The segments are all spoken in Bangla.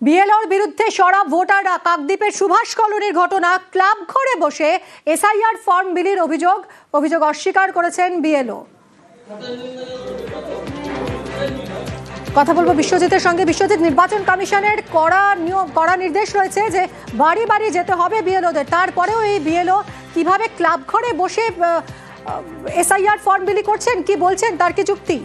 বিএলওর বিরুদ্ধে সরব ভোটাররা কাকদ্বীপের সুভাষ কলোনির ঘটনা, ক্লাব ঘরে বসে এসআইআর ফর্ম বিলির অভিযোগ অস্বীকার করেছেন বিএলও। কথা বলবো বিশ্বজিতের সঙ্গে। বিশ্বজিৎ, নির্বাচন কমিশনের কড়া নির্দেশ রয়েছে যে বাড়ি বাড়ি যেতে হবে বিএলওদের, তারপরেও এই বিএলও কিভাবে ক্লাব ঘরে বসে এসআইআর ফর্ম বিলি করছেন, কি বলছেন, তার কি যুক্তি?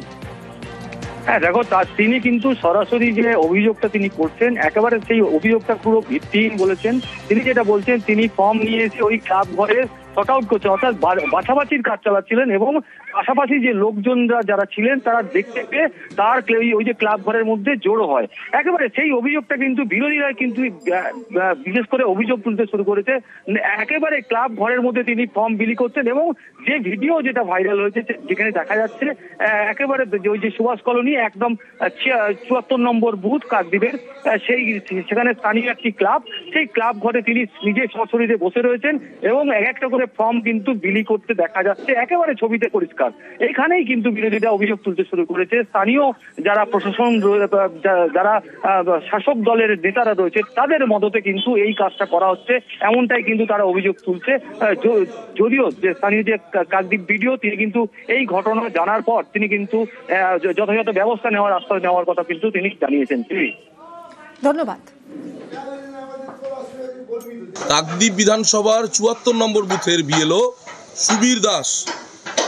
হ্যাঁ দেখো, তিনি কিন্তু সরাসরি যে অভিযোগটা তিনি করছেন একেবারে সেই অভিযোগটা পুরো ভিত্তিহীন বলেছেন। তিনি যেটা বলছেন, তিনি ফর্ম নিয়ে এসে ওই ক্লাব ঘরে শর্ট আউট করছে, অর্থাৎ বাছাবাছির কাজ চালাচ্ছিলেন এবং পাশাপাশি যে লোকজনরা যারা ছিলেন তারা দেখতে পেয়ে তার ওই যে ক্লাব ঘরের মধ্যে জড়ো হয়। একেবারে সেই অভিযোগটা কিন্তু বিরোধীরা কিন্তু বিশেষ করে অভিযোগ তুলতে শুরু করেছে। একেবারে ক্লাব ঘরের মধ্যে তিনি ফর্ম বিলি করছেন এবং যে ভিডিও যেটা ভাইরাল হয়েছে যেখানে দেখা যাচ্ছে একেবারে ওই যে সুভাষ কলোনি একদম ৭৪ নম্বর বুথ কাকদ্বীপের, সেখানে স্থানীয় একটি ক্লাব, সেই ক্লাব ঘরে তিনি নিজে সশরীরে বসে রয়েছেন এবং এক একটা করে ফর্ম কিন্তু বিলি করতে দেখা যাচ্ছে, একেবারে ছবিতে পরিষ্কার। এইখানেই কিন্তু বিরোধীরা অভিযোগ তুলতে শুরু করেছে। স্থানীয় যারা প্রশাসন, যারা শাসক দলের নেতারা রয়েছে তাদের মদতে কিন্তু এই কাজটা করা হচ্ছে, এমনটাই কিন্তু তারা অভিযোগ তুলছে। যদিও যে স্থানীয় যে কাকদ্বীপ ভিডিও, তিনি কিন্তু এই ঘটনা জানার পর তিনি কিন্তু যথাযথ ব্যবস্থা নেওয়ার আশ্বাস নেওয়ার কথা কিন্তু তিনি জানিয়েছেন। ধন্যবাদ। কাকদ্বীপ বিধানসভার ৭৪ নম্বর বুথের বিএলও সুবীর দাস,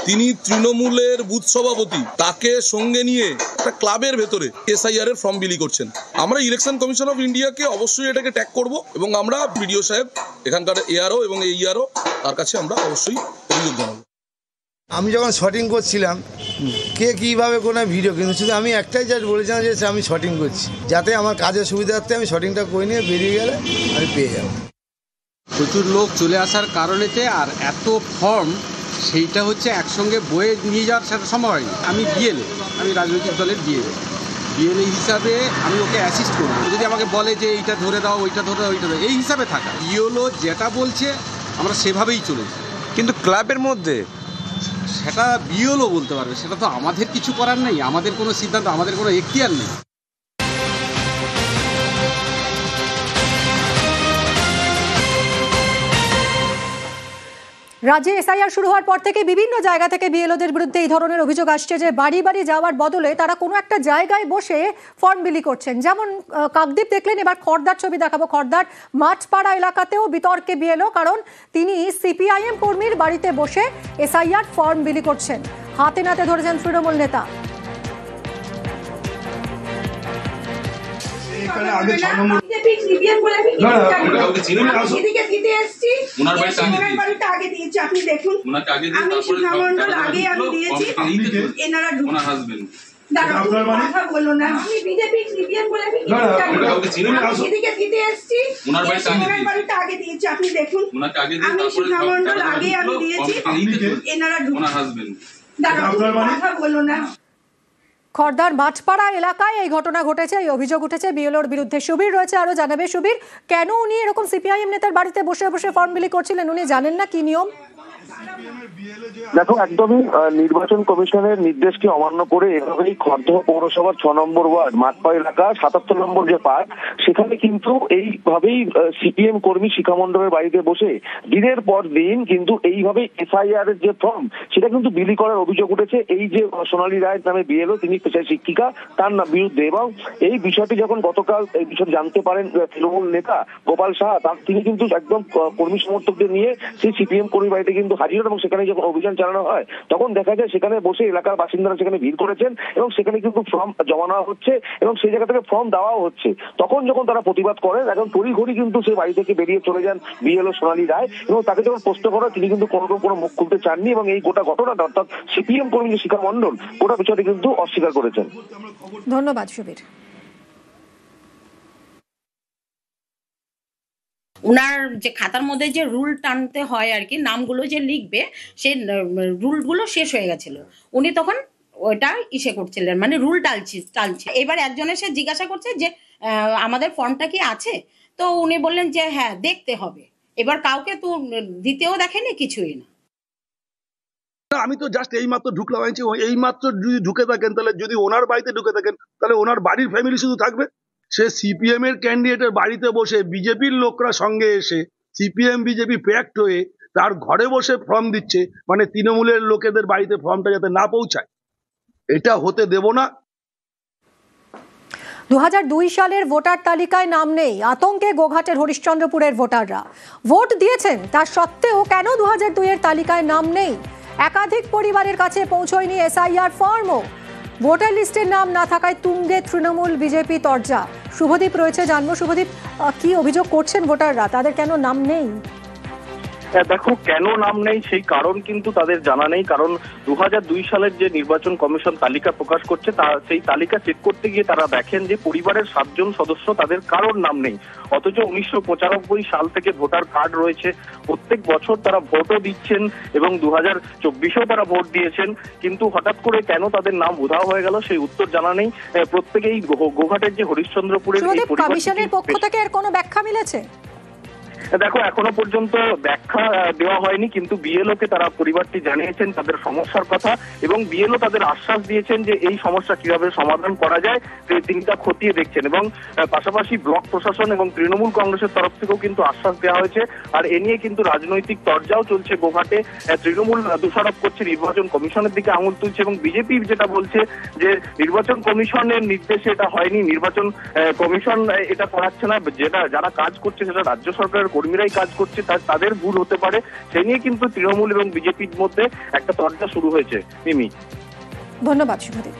তিনি তৃণমূলের বুথ সভাপতি, তাকে সঙ্গে নিয়ে একটা ক্লাবের ভেতরে এসআইআর এর ফর্ম বিলি করছেন। আমরা ইলেকশন কমিশন অফ ইন্ডিয়াকে অবশ্যই এটাকে ট্যাগ করব এবং আমরা বিডিও সাহেব, এখানকার এআরও এবং এইআরও, তার কাছে আমরা অবশ্যই অভিযোগ জানাবো। আমি যখন শটিং করছিলাম, কে কীভাবে কোনো ভিডিও, কিন্তু শুধু আমি একটাই জাস্ট বলেছিলাম যে আমি শটিং করছি, যাতে আমার কাজের সুবিধার্থে আমি শটিংটা করে নিয়ে বেরিয়ে গেলে আমি পেয়ে যাব। প্রচুর লোক চলে আসার কারণেতে আর এত ফর্ম, সেইটা হচ্ছে একসঙ্গে বয়ে নিয়ে যাওয়ার সেটা সম্ভব হয়নি। আমি বিএলএ, আমি রাজনৈতিক দলের বিএলএ হিসাবে আমি ওকে অ্যাসিস্ট করব। যদি আমাকে বলে যে এইটা ধরে দাও, ওইটা ধরে দাও, ওইটা দাও, এই হিসাবে থাকা। বিএলও যেটা বলছে আমরা সেভাবেই চলেছি, কিন্তু ক্লাবের মধ্যে সেটা বিএলও বলতে পারবে, সেটা তো আমাদের কিছু করার নেই, আমাদের কোনো সিদ্ধান্ত, আমাদের কোনো এখতিয়ার নেই। রাজ্যে এসআইআর শুরু হওয়ার পর থেকে বিভিন্ন জায়গা থেকে বিএলওদের বিরুদ্ধে এই ধরনের অভিযোগ আসছে যে বাড়ি বাড়ি যাওয়ার বদলে তারা কোনো একটা জায়গায় বসে ফর্ম বিলি করছেন। যেমন কাকদ্বীপ দেখলেন, এবার খড়দার ছবি দেখাবো। খড়দার মাঠপাড়া এলাকাতেও বিতর্কে বিএলও, কারণ তিনি সিপিআইএম কর্মীর বাড়িতে বসে এসআইআর ফর্ম বিলি করছেন। হাতে নাতে ধরেছেন তৃণমূল নেতা। আপনি দেখুন, আমি শিখামন্ডল আগে আমি দিয়েছি, এনারা কথা বলো না, আমি বিজেপি সিপিএম বলে এদিকে দিতে এসছি, ওনার বাড়িতে আগে দিয়েছি, আপনি দেখুন, আমি শিখামন্ডল আগে আমি দিয়েছি, এনারা কথা বলো না। খড়দার মাঠপাড়া এলাকায় এই ঘটনা ঘটেছে, এই অভিযোগ উঠেছে বিএলওর বিরুদ্ধে। সুবীর রয়েছে, আরো জানাবে। সুবীর, কেন উনি এরকম সিপিআইএম নেতার বাড়িতে বসে বসে ফর্ম বিলি করছিলেন? উনি জানেন না কি নিয়ম? দেখো, একদমই নির্বাচন কমিশনের নির্দেশকে অমান্য করে এভাবেই খড়দহ পৌরসভার ৬ নম্বর ওয়ার্ড মাঠপাড়া এলাকা ৭৭ নম্বর যে পার্ক, সেখানে কিন্তু এইভাবেই সিপিএম কর্মী শিখামন্ডলের বাড়িতে বসে দিনের পর দিন কিন্তু এইভাবে এসআইআর এর যে ফর্ম সেটা কিন্তু বিলি করার অভিযোগ উঠেছে এই যে সোনালী রায় নামে বিএলও, তিনি পেশায় শিক্ষিকা, তার বিরুদ্ধে। এবং এই বিষয়টি যখন গতকাল এই বিষয়টি জানতে পারেন তৃণমূল নেতা গোপাল সাহা, তিনি কিন্তু একদম কর্মী সমর্থকদের নিয়ে সেই সিপিএম কর্মী বাড়িতে কিন্তু হাজির হন এবং সেখানে যখন অভিযান চালানো হয় তখন দেখা যায় সেখানে বসে এলাকার বাসিন্দারা সেখানে ভিড় করেছেন এবং সেখানে কিন্তু ফর্ম জমা নেওয়া হচ্ছে এবং সেই জায়গা থেকে ফর্ম দেওয়াও হচ্ছে। তখন যখন তারা প্রতিবাদ করেন, এখন তড়িঘড়ি কিন্তু সেই বাড়ি থেকে বেরিয়ে চলে যান বিএলও সোনালী রায় এবং তাকে যখন প্রশ্ন করা, তিনি কিন্তু কোনো মুখ খুলতে চাননি এবং এই গোটা ঘটনাটা, অর্থাৎ সিপিএম কর্মী যে শিখা মণ্ডল, গোটা বিষয়টি কিন্তু অস্বীকার করেছেন। ধন্যবাদ সুবীর। উনার যে খাতার মধ্যে যে রুল টানতে হয় আর কি, নামগুলো যে লিখবে, সেই রুলগুলো শেষ হয়ে গেছিল। উনি তখন ওইটা করছিলেন, মানে রুল টালছে। এবার একজন এসে জিজ্ঞাসা করছে যে আমাদের ফর্মটা কি আছে, তো উনি বললেন যে হ্যাঁ দেখতে হবে। এবার কাউকে তো দিতেও দেখেনি, কিছুই না। আমি তো জাস্ট এই মাত্র ঢুকলাম, এই মাত্র যদি ঢুকে থাকেন, তাহলে যদি ওনার বাড়িতে ঢুকে থাকেন তাহলে ওনার বাড়ির ফ্যামিলি শুধু থাকবে, সে সিপিএম এর ক্যান্ডিডেটের বাড়িতে বসে বিজেপির লোকরা সঙ্গে এসে সিপিএম বিজেপি প্যাক্ট হয়ে তার ঘরে বসে ফর্ম দিচ্ছে, মানে তৃণমূলের লোকেদের বাড়িতে ফর্মটা যাতে না পৌঁছায়, এটা হতে দেব না। 2002 সালের ভোটার তালিকায় নাম নেই, আতঙ্কে গোঘাটের হরিশ্চন্দ্রপুরের ভোটাররা। ভোট দিয়েছেন, তা সত্ত্বেও কেন 2002 এর তালিকায় নাম নেই? একাধিক পরিবারের কাছে পৌঁছয়নি এসআইআর ফর্মও। ভোটার লিস্টের নাম না থাকায় তুঙ্গে তৃণমূল বিজেপি তরজা। শুভদীপ রয়েছে, জানবো শুভদীপ, কি অভিযোগ করছেন ভোটাররা, তাদের কেন নাম নেই? দেখো, কেন নাম নেই সেই কারণ কিন্তু তাদের জানা নেই। কারণ 2002 সালের যে নির্বাচন কমিশন তালিকা প্রকাশ করছে, সেই তালিকা চেক করতে গিয়ে তারা দেখেন যে পরিবারের 7 জন সদস্য, তাদের কারোর নাম নেই। অথচ 1995 সাল থেকে ভোটার কার্ড রয়েছে, প্রত্যেক বছর তারা ভোটও দিচ্ছেন এবং 2024-এও তারা ভোট দিয়েছেন। কিন্তু হঠাৎ করে কেন তাদের নাম উধাও হয়ে গেল সেই উত্তর জানা নেই। প্রত্যেকেই গোঘাটের যে হরিশ্চন্দ্রপুরের কমিশনের পক্ষ থেকে এর কোনো ব্যাখ্যা মিলেছে? দেখো, এখনো পর্যন্ত ব্যাখ্যা দেওয়া হয়নি, কিন্তু বিএলও কে তারা পরিবারটি জানিয়েছেন তাদের সমস্যার কথা এবং বিএলও তাদের আশ্বাস দিয়েছেন যে এই সমস্যা কিভাবে সমাধান করা যায় তিনি তা খতিয়ে দেখছেন। এবং পাশাপাশি ব্লক প্রশাসন এবং তৃণমূল কংগ্রেসের তরফ থেকেও কিন্তু আশ্বাস দেওয়া হয়েছে। আর এ নিয়ে কিন্তু রাজনৈতিক তরজাও চলছে গোঘাটে। তৃণমূল দোষারোপ করছে, নির্বাচন কমিশনের দিকে আঙুল তুলছে এবং বিজেপি যেটা বলছে যে নির্বাচন কমিশনের নির্দেশে এটা হয়নি, নির্বাচন কমিশন এটা করাচ্ছে না, যারা কাজ করছে সেটা রাজ্য সরকারের কর্মীরাই কাজ করছে, তাদের ভুল হতে পারে। সে নিয়ে কিন্তু তৃণমূল এবং বিজেপির মধ্যে একটা তরজা শুরু হয়েছে। মিমি, ধন্যবাদ শুভদীপ।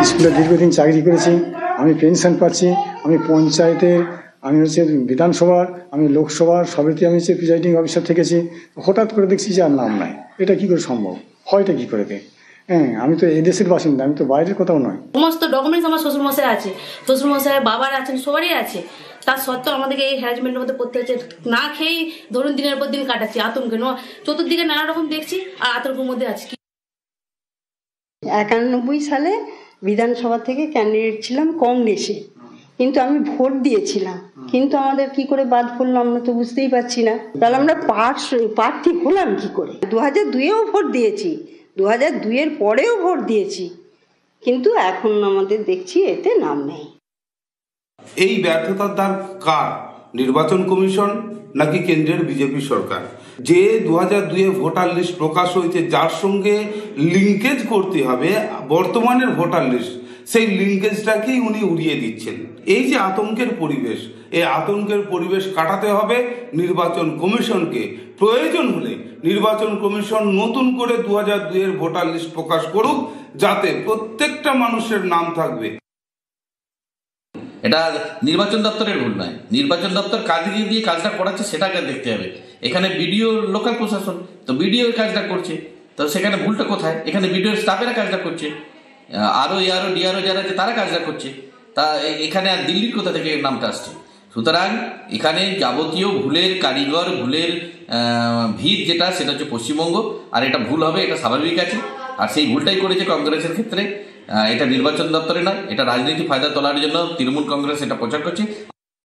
স্কুলে দীর্ঘদিন চাকরি করেছি, আমি পেনশন পাচ্ছি, আমি পঞ্চায়েতের, আমি হচ্ছে বিধানসভার, আমি লোকসভার সবেতে আমি হচ্ছে প্রিজাইডিং অফিসার থেকেছি। হঠাৎ করে দেখছি যে আর নাম নাই, এটা কি করে সম্ভব, হয়টা কি করে? হ্যাঁ, আমি তো এদেশের বাসিন্দা, আমি তো বাইরের কোথাও নয়। সমস্ত ডকুমেন্টস আমার শ্বশুরমশাই আছে, শ্বশুরমশাই বাবার আছেন, সবারই আছে। তার সত্ত্বেও আমাদেরকে এই হ্যারাসমেন্টের মধ্যে পড়তে হচ্ছে। না খেয়েই ধরুন দিনের পর দিন কাটাচ্ছি আতঙ্কে, চতুর্দিকে নানা রকম দেখছি আর আতঙ্কের মধ্যে আছি। 91 সালে বিধানসভা থেকে ক্যান্ডিডেট ছিলাম কংগ্রেসে, কিন্তু আমি ভোট দিয়েছিলাম, কিন্তু আমাদের কি করে বাদ পড়লো আমরা তো বুঝতেই পারছি না। তাহলে আমরা প্রার্থী হলাম কি করে? 2002-এও ভোট দিয়েছি, 2002-এর পরেও ভোট দিয়েছি, কিন্তু এখন আমাদের দেখছি এতে নাম নেই। এই ব্যর্থতার দায় কার? নির্বাচন কমিশন নাকি কেন্দ্রের বিজেপি সরকার? যে 2002-এ ভোটার লিস্ট প্রকাশ হয়েছে, যার সঙ্গে লিঙ্কেজ করতে হবে বর্তমানের ভোটার লিস্ট, সেই লিঙ্কেজটাকেই উনি উড়িয়ে দিচ্ছেন। এই যে আতঙ্কের পরিবেশ, এই আতঙ্কের পরিবেশ কাটাতে হবে নির্বাচন কমিশনকে। প্রয়োজন হলে নির্বাচন কমিশন নতুন করে 2002-এর ভোটার লিস্ট প্রকাশ করুক, যাতে প্রত্যেকটা মানুষের নাম থাকবে। এটা নির্বাচন দপ্তরের ভুল নয়, নির্বাচন দপ্তর কাজে দিয়ে কাজটা করাচ্ছে সেটাকে দেখতে হবে। এখানে বিডিও লোকাল প্রশাসন, তো বিডিও কাজটা করছে, তো সেখানে ভুলটা কোথায়? এখানে বিডিওর স্টাফেরা কাজটা করছে, আরও এআরও ডিআরও যারা আছে তারা কাজটা করছে। তা এখানে আর দিল্লির কোথা থেকে নামটা আসছে? সুতরাং এখানে যাবতীয় ভুলের কারিগর, ভুলের ভিত যেটা, সেটা হচ্ছে পশ্চিমবঙ্গ। আর এটা ভুল হবে, এটা স্বাভাবিক আছে। আর সেই ভুলটাই করেছে কংগ্রেসের ক্ষেত্রে। এটা নির্বাচন দপ্তরে নয়, এটা রাজনীতি ফায়দা তোলার জন্য তৃণমূল কংগ্রেস এটা প্রচার করছে।